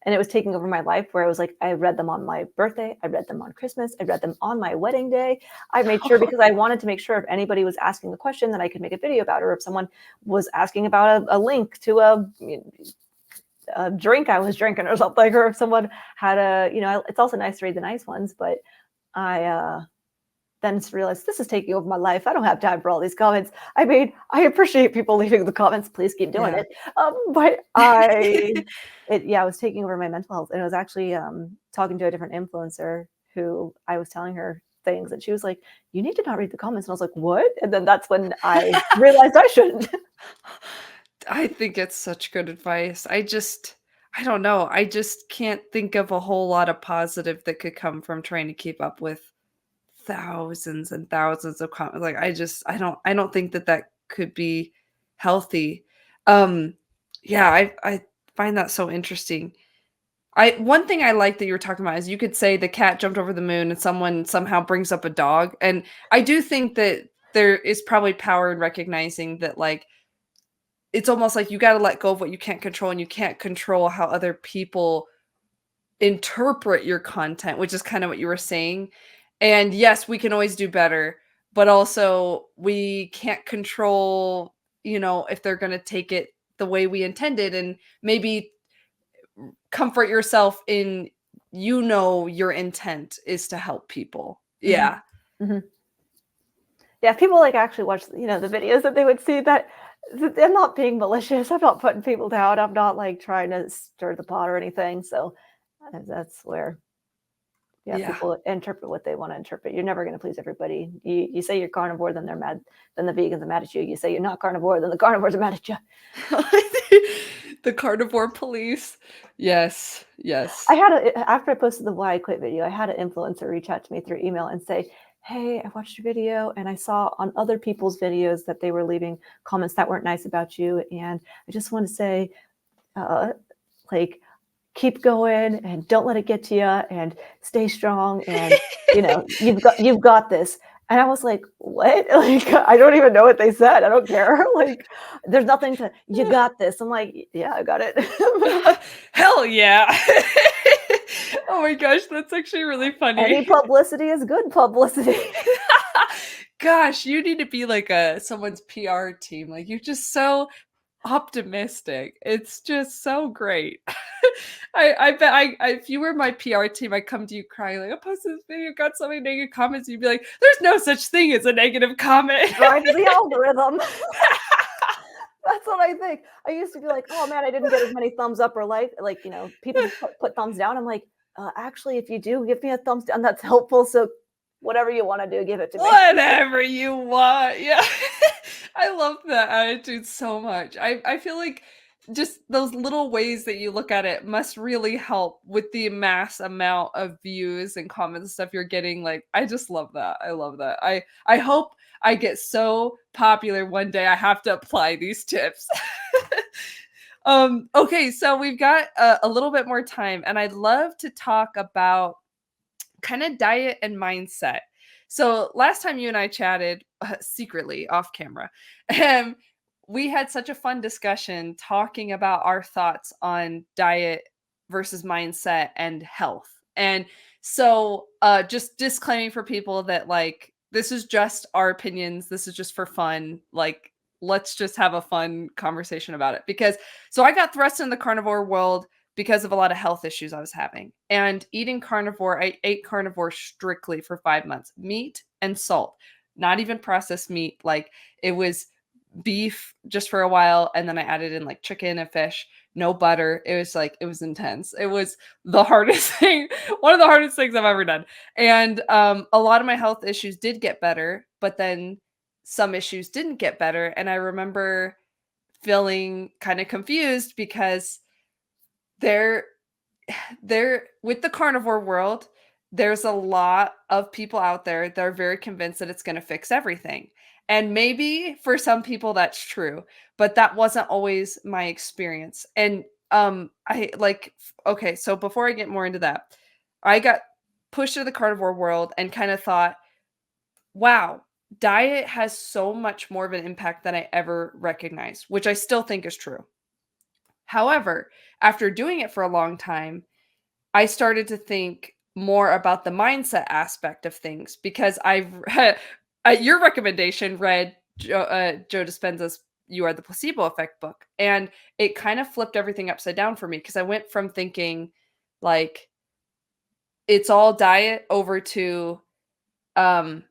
And it was taking over my life, where I was like, I read them on my birthday, I read them on Christmas, I read them on my wedding day. I made sure, because I wanted to make sure if anybody was asking a question that I could make a video about, or if someone was asking about a link to a drink I was drinking or something, or if someone had it's also nice to read the nice ones, but I then realized this is taking over my life. I don't have time for all these comments. I mean, I appreciate people leaving the comments. Please keep doing it. But it was taking over my mental health. And I was actually talking to a different influencer who I was telling her things, and she was like, you need to not read the comments. And I was like, what? And then that's when I realized I shouldn't. I think it's such good advice. I don't know. I just can't think of a whole lot of positive that could come from trying to keep up with thousands and thousands of comments. Like I don't think that could be healthy. I find that so interesting. One thing I like that you were talking about is you could say the cat jumped over the moon and someone somehow brings up a dog. And I do think that there is probably power in recognizing that, like, it's almost like you got to let go of what you can't control, and you can't control how other people interpret your content, which is kind of what you were saying. And yes, we can always do better, but also we can't control, if they're going to take it the way we intended, and maybe comfort yourself in, your intent is to help people. Yeah. Mm-hmm. Yeah, if people like actually watch, the videos, that they would see that I'm not being malicious. I'm not putting people down. I'm not like trying to stir the pot or anything. So that's where, people interpret what they want to interpret. You're never going to please everybody. You say you're carnivore, then they're mad. Then the vegans are mad at you. You say you're not carnivore, then the carnivores are mad at you. The carnivore police. Yes. After I posted the Why I Quit video, I had an influencer reach out to me through email and say, hey, I watched your video and I saw on other people's videos that they were leaving comments that weren't nice about you. And I just want to say, keep going and don't let it get to you, and stay strong. And, you've got this. And I was like, what? Like, I don't even know what they said. I don't care. Like, there's nothing to, you got this. I'm like, yeah, I got it. Hell yeah. Oh my gosh, that's actually really funny. Any publicity is good publicity. Gosh, you need to be like someone's PR team. Like, you're just so optimistic. It's just so great. I bet if you were my PR team, I'd come to you crying like, I posted this video, got so many negative comments. You'd be like, there's no such thing as a negative comment. Drive the algorithm. That's what I think. I used to be like, oh man, I didn't get as many thumbs up or people put thumbs down. I'm like, actually, if you do give me a thumbs down, that's helpful. So whatever you want to do, give it to me. Whatever you want. Yeah. I love that attitude so much. I feel like just those little ways that you look at it must really help with the mass amount of views and comments and stuff you're getting. Like, I just love that. I love that. I hope I get so popular one day I have to apply these tips. Okay, so we've got a little bit more time, and I'd love to talk about kind of diet and mindset. So last time you and I chatted secretly off camera, we had such a fun discussion talking about our thoughts on diet versus mindset and health. And so just disclaiming for people that, like, this is just our opinions. This is just for fun. Like, let's just have a fun conversation about it. So I got thrust in the carnivore world because of a lot of health issues I was having. And eating carnivore, I ate carnivore strictly for 5 months. Meat and salt, not even processed meat. Like, it was beef just for a while, and then I added in like chicken and fish, no butter. It was intense. It was the hardest thing, one of the hardest things I've ever done. And a lot of my health issues did get better, but then some issues didn't get better. And I remember feeling kind of confused because there with the carnivore world, there's a lot of people out there that are very convinced that it's going to fix everything. And maybe for some people that's true, but that wasn't always my experience. And I like okay, so before I get more into that, I got pushed to the carnivore world and kind of thought, wow, diet has so much more of an impact than I ever recognized, which I still think is true. However, after doing it for a long time, I started to think more about the mindset aspect of things because I've at your recommendation read Joe Dispenza's "You Are the Placebo Effect" book, and it kind of flipped everything upside down for me because I went from thinking like it's all diet over to um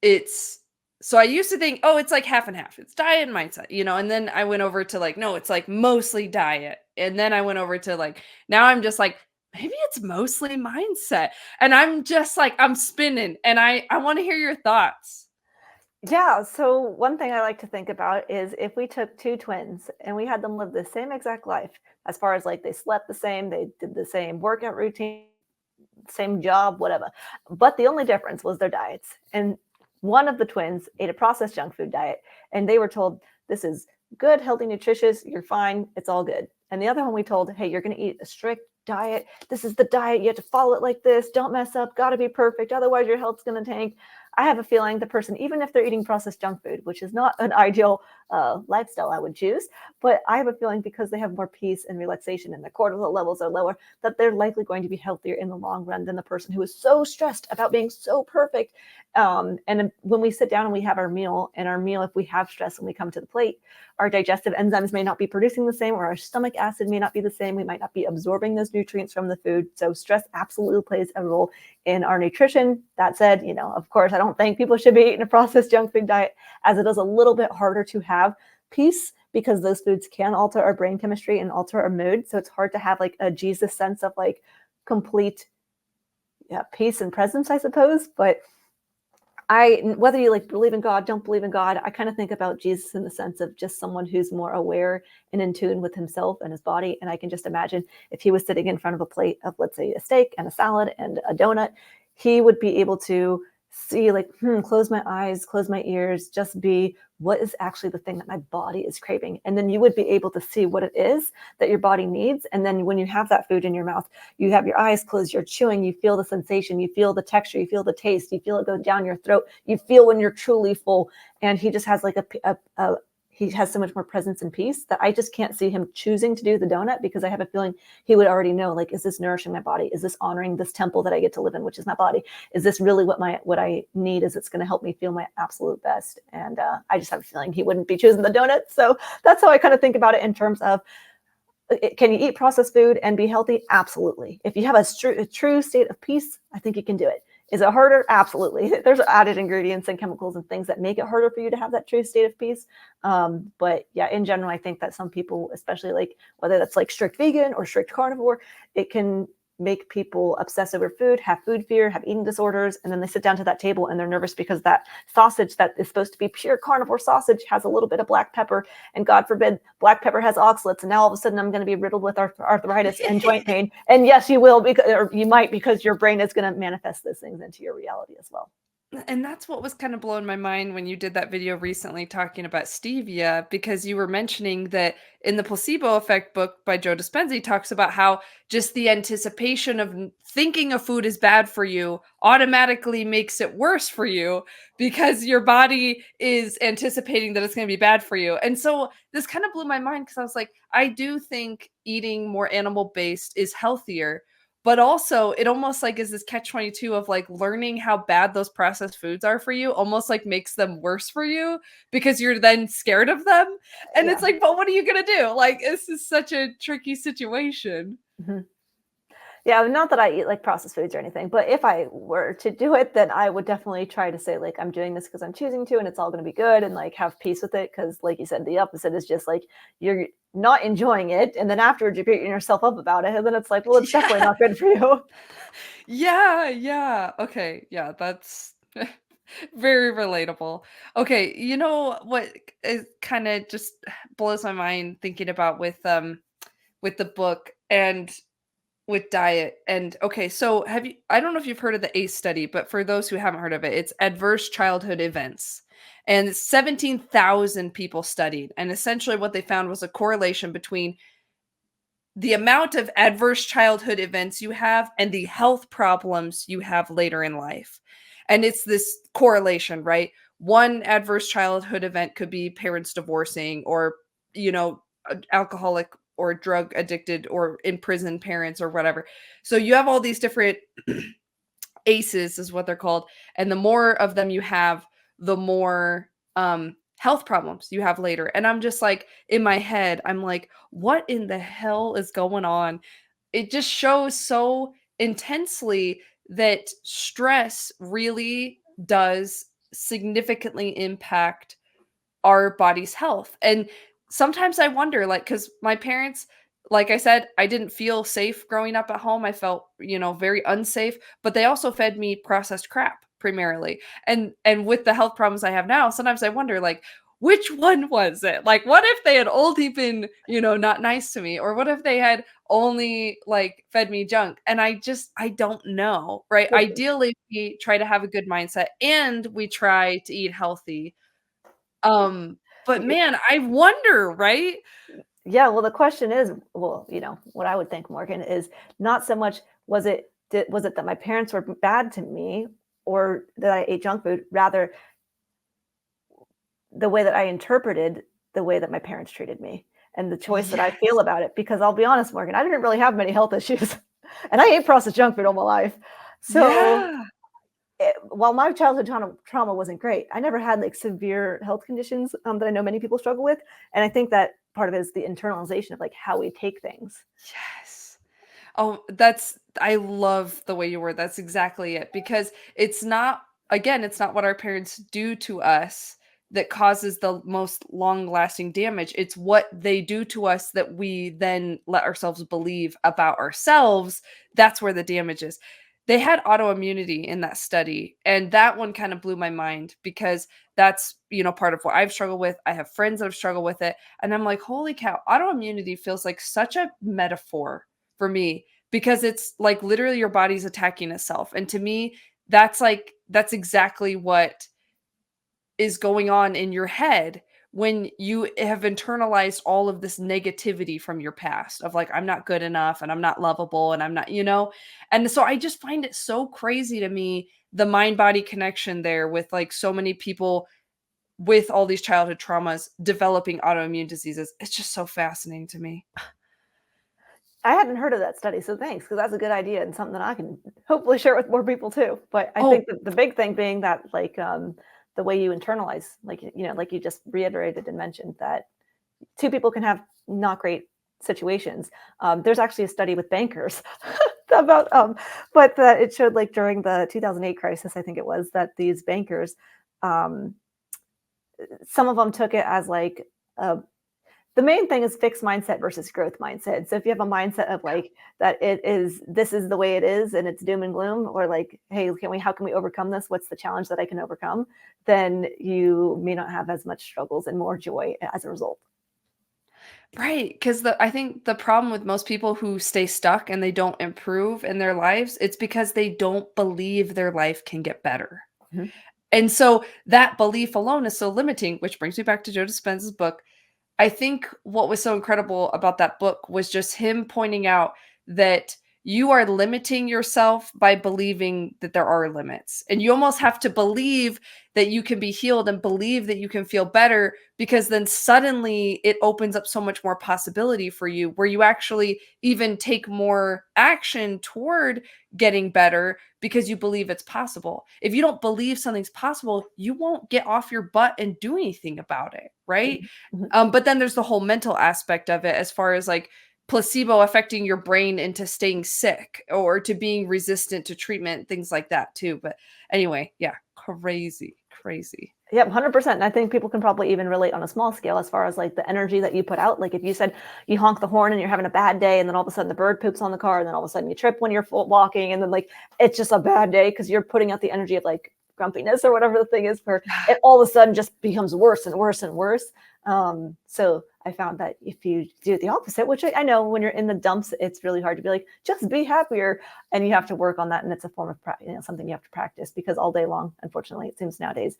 it's so I used to think, oh, it's like half and half. It's diet and mindset, and then I went over to like, no, it's like mostly diet. And then I went over to like, now I'm just like, maybe it's mostly mindset. And I'm just like, I'm spinning and I want to hear your thoughts. Yeah, so one thing I like to think about is if we took two twins and we had them live the same exact life, as far as like they slept the same, they did the same workout routine, same job, whatever. But the only difference was their diets. And one of the twins ate a processed junk food diet, and they were told, this is good, healthy, nutritious, you're fine, it's all good. And the other one we told, hey, you're going to eat a strict diet. This is the diet. You have to follow it like this. Don't mess up. Got to be perfect. Otherwise, your health's going to tank. I have a feeling the person, even if they're eating processed junk food, which is not an ideal lifestyle I would choose, but I have a feeling because they have more peace and relaxation and their cortisol levels are lower, that they're likely going to be healthier in the long run than the person who is so stressed about being so perfect. And when we sit down and we have our meal, if we have stress when we come to the plate, our digestive enzymes may not be producing the same, or our stomach acid may not be the same. We might not be absorbing those nutrients from the food. So stress absolutely plays a role in our nutrition. That said, of course, I don't think people should be eating a processed junk food diet, as it is a little bit harder to have peace because those foods can alter our brain chemistry and alter our mood. So it's hard to have like a Jesus sense of like complete peace and presence, I suppose. But whether you like believe in God, don't believe in God, I kind of think about Jesus in the sense of just someone who's more aware and in tune with himself and his body. And I can just imagine if he was sitting in front of a plate of, let's say, a steak and a salad and a donut, he would be able to see like, close my eyes, close my ears, just be what is actually the thing that my body is craving. And then you would be able to see what it is that your body needs. And then when you have that food in your mouth, you have your eyes closed, you're chewing, you feel the sensation, you feel the texture, you feel the taste, you feel it go down your throat, you feel when you're truly full. And he just has like he has so much more presence and peace that I just can't see him choosing to do the donut, because I have a feeling he would already know, like, is this nourishing my body? Is this honoring this temple that I get to live in, which is my body? Is this really what I need? Is it's going to help me feel my absolute best? And I just have a feeling he wouldn't be choosing the donut. So that's how I kind of think about it in terms of, can you eat processed food and be healthy? Absolutely. If you have a true state of peace, I think you can do it. Is it harder? Absolutely. There's added ingredients and chemicals and things that make it harder for you to have that true state of peace. But yeah, in general, I think that some people, especially like whether that's like strict vegan or strict carnivore, it can make people obsess over food, have food fear, have eating disorders, and then they sit down to that table and they're nervous because that sausage that is supposed to be pure carnivore sausage has a little bit of black pepper, and God forbid black pepper has oxalates, and now all of a sudden I'm going to be riddled with arthritis and joint pain. And yes, you will, or you might, because your brain is going to manifest those things into your reality as well. And that's what was kind of blowing my mind when you did that video recently talking about stevia, because you were mentioning that in the Placebo Effect book by Joe Dispenza, he talks about how just the anticipation of thinking a food is bad for you automatically makes it worse for you because your body is anticipating that it's going to be bad for you. And so this kind of blew my mind, because I was like, I do think eating more animal based is healthier. But also, it almost like is this catch-22 of like learning how bad those processed foods are for you, almost like makes them worse for you because you're then scared of them. And it's like, but what are you going to do? Like, this is such a tricky situation. Mm-hmm. Yeah, not that I eat like processed foods or anything, but if I were to do it, then I would definitely try to say like I'm doing this because I'm choosing to, and it's all going to be good, and like have peace with it. Because like you said, the opposite is just like you're not enjoying it, and then afterwards you're beating yourself up about it, and then it's like, well, it's definitely Yeah. not good for you. Yeah, yeah. Okay, yeah, that's very relatable. Okay, you know what is kind of just blows my mind thinking about with the book and with diet. And okay, so have you I don't know if you've heard of the ACE study, but for those who haven't heard of it, it's adverse childhood events. And 17,000 people studied, and essentially what they found was a correlation between the amount of adverse childhood events you have and the health problems you have later in life. And it's this correlation, right? One adverse childhood event could be parents divorcing or, alcoholic or drug addicted or imprisoned parents or whatever. So you have all these different ACEs is what they're called. And the more of them you have, the more health problems you have later. And I'm just like, in my head, I'm like, what in the hell is going on? It just shows so intensely that stress really does significantly impact our body's health. And sometimes I wonder, like, because my parents, like I said, I didn't feel safe growing up at home. I felt, very unsafe, but they also fed me processed crap primarily. And with the health problems I have now, sometimes I wonder, like, which one was it? Like, what if they had only been, not nice to me? Or what if they had only like fed me junk? And I don't know, right? Ideally, we try to have a good mindset and we try to eat healthy, but man, I wonder, right? Yeah, well, the question is, well, what I would think, Morgan, is not so much was it that my parents were bad to me or that I ate junk food, rather the way that I interpreted the way that my parents treated me and the choice that I feel Yes. about it. Because I'll be honest, Morgan, I didn't really have many health issues, and I ate processed junk food all my life. So Yeah. while my childhood trauma wasn't great, I never had like severe health conditions that I know many people struggle with, and I think that part of it is the internalization of like how we take things. Yes. Oh, I love the way you word. That's exactly it. Because it's not, again, it's not what our parents do to us that causes the most long lasting damage. It's what they do to us that we then let ourselves believe about ourselves. That's where the damage is. They had autoimmunity in that study. And that one kind of blew my mind because that's, part of what I've struggled with. I have friends that have struggled with it. And I'm like, holy cow, autoimmunity feels like such a metaphor for me because it's like literally your body's attacking itself. And to me, that's exactly what is going on in your head when you have internalized all of this negativity from your past of like, I'm not good enough and I'm not lovable and I'm not, and so I just find it so crazy to me, the mind body connection there with like so many people with all these childhood traumas developing autoimmune diseases. It's just so fascinating to me. I hadn't heard of that study, so thanks, because that's a good idea and something that I can hopefully share with more people too. But I Oh, think that the big thing being that like the way you internalize, like like you just reiterated and mentioned that two people can have not great situations. There's actually a study with bankers about, but that it showed like during the 2008 crisis, I think it was, that these bankers, um, some of them took it as like the main thing is fixed mindset versus growth mindset. So if you have a mindset of like that this is the way it is and it's doom and gloom, or like, hey, how can we overcome this? What's the challenge that I can overcome? Then you may not have as much struggles and more joy as a result. right, because I think the problem with most people who stay stuck and they don't improve in their lives, it's because they don't believe their life can get better. Mhm. And so that belief alone is so limiting, which brings me back to Joe Dispenza's book. I think what was so incredible about that book was just him pointing out that you are limiting yourself by believing that there are limits. And you almost have to believe that you can be healed and believe that you can feel better, because then suddenly it opens up so much more possibility for you where you actually even take more action toward getting better because you believe it's possible. If you don't believe something's possible, you won't get off your butt and do anything about it, right? Mhm. But then there's the whole mental aspect of it as far as like placebo affecting your brain into staying sick or to being resistant to treatment, things like that too. But anyway, yeah, crazy, crazy. Yep, 100%. And I think people can probably even relate on a small scale as far as like the energy that you put out. Like if you said you honk the horn and you're having a bad day, and then all of a sudden the bird poops on the car, and then all of a sudden you trip when you're walking, and then like it's just a bad day because you're putting out the energy of like grumpiness or whatever the thing is, for it all of a sudden just becomes worse and worse and worse. So I found that if you do the opposite, which I know when you're in the dumps, it's really hard to be like, just be happier. And you have to work on that. And it's a form of something you have to practice, because all day long, unfortunately, it seems nowadays,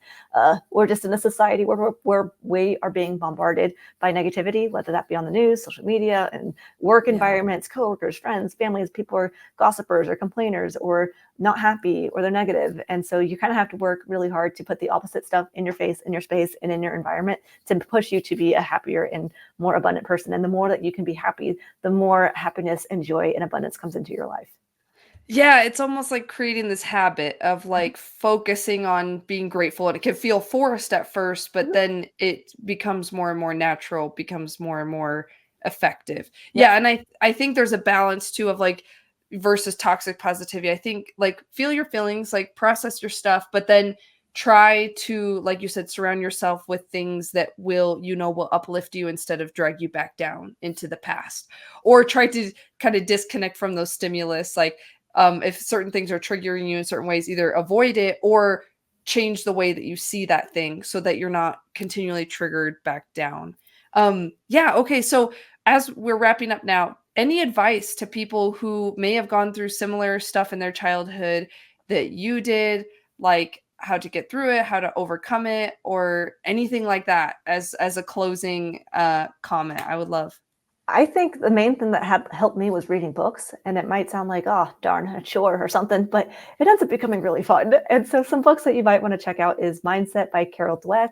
we're just in a society where we are being bombarded by negativity, whether that be on the news, social media, and work environments, coworkers, friends, families. People are gossipers or complainers or not happy, or they're negative. And so you kind of have to work really hard to put the opposite stuff in your face, in your space, and in your environment to push you to be a happier and more abundant person. And the more that you can be happy, the more happiness and joy and abundance comes into your life. Yeah, it's almost like creating this habit of like focusing on being grateful, and it can feel forced at first, but then it becomes more and more natural, becomes more and more effective. Yep. Yeah, and I think there's a balance too of like versus toxic positivity. I think like feel your feelings, like process your stuff, but then try to, like you said, surround yourself with things that will uplift you instead of drag you back down into the past, or try to kind of disconnect from those stimulus. Like if certain things are triggering you in certain ways, either avoid it or change the way that you see that thing so that you're not continually triggered back down. Yeah. Okay. So as we're wrapping up now, any advice to people who may have gone through similar stuff in their childhood that you did, like how to get through it, how to overcome it, or anything like that as a closing comment? I would love. I think the main thing that had helped me was reading books, and it might sound like, oh, darn, a chore or something, but it ends up becoming really fun. And so some books that you might want to check out is Mindset by Carol Dweck,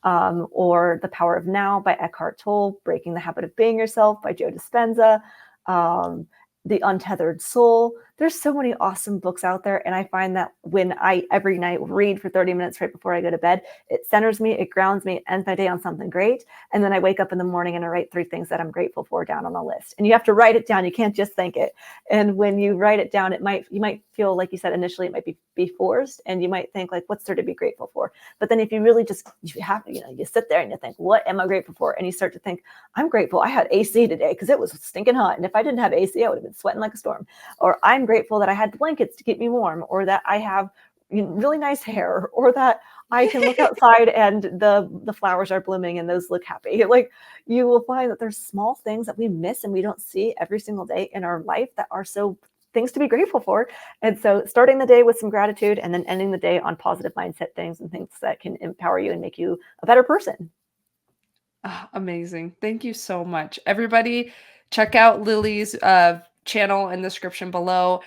or The Power of Now by Eckhart Tolle, Breaking the Habit of Being Yourself by Joe Dispenza, um, The Untethered Soul. There's so many awesome books out there. And I find that when I every night read for 30 minutes right before I go to bed, it centers me, it grounds me, ends my day on something great. And then I wake up in the morning and I write 3 things that I'm grateful for down on a list. And you have to write it down. You can't just think it. And when you write it down, you might feel, like you said initially, it might be forced, and you might think like, what's there to be grateful for? But then if you really just, you sit there and you think, what am I grateful for? And you start to think, I'm grateful I had AC today because it was stinking hot. And if I didn't have AC, I would have been sweating like a storm. Or I'm grateful that I had blankets to keep me warm, or that I have really nice hair, or that I can look outside and the flowers are blooming and those look happy. Like, you will find that there's small things that we miss and we don't see every single day in our life that are so things to be grateful for. And so starting the day with some gratitude, and then ending the day on positive mindset things and things that can empower you and make you a better person. Ah, amazing. Thank you so much. Everybody, check out Lillie's channel in the description below.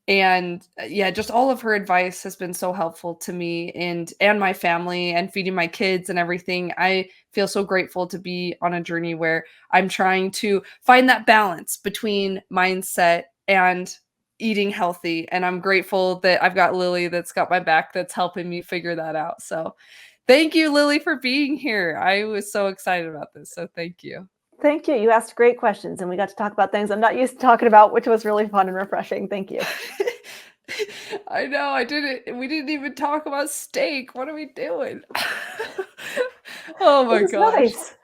And yeah, just all of her advice has been so helpful to me and my family, and feeding my kids and everything. I feel so grateful to be on a journey where I'm trying to find that balance between mindset and eating healthy. And I'm grateful that I've got Lillie that's got my back, that's helping me figure that out. So thank you, Lillie, for being here. I was so excited about this. So thank you. Thank you. You asked great questions, and we got to talk about things I'm not used to talking about, which was really fun and refreshing. Thank you. I know, I didn't we didn't even talk about steak. What are we doing? Oh It my was gosh. nice.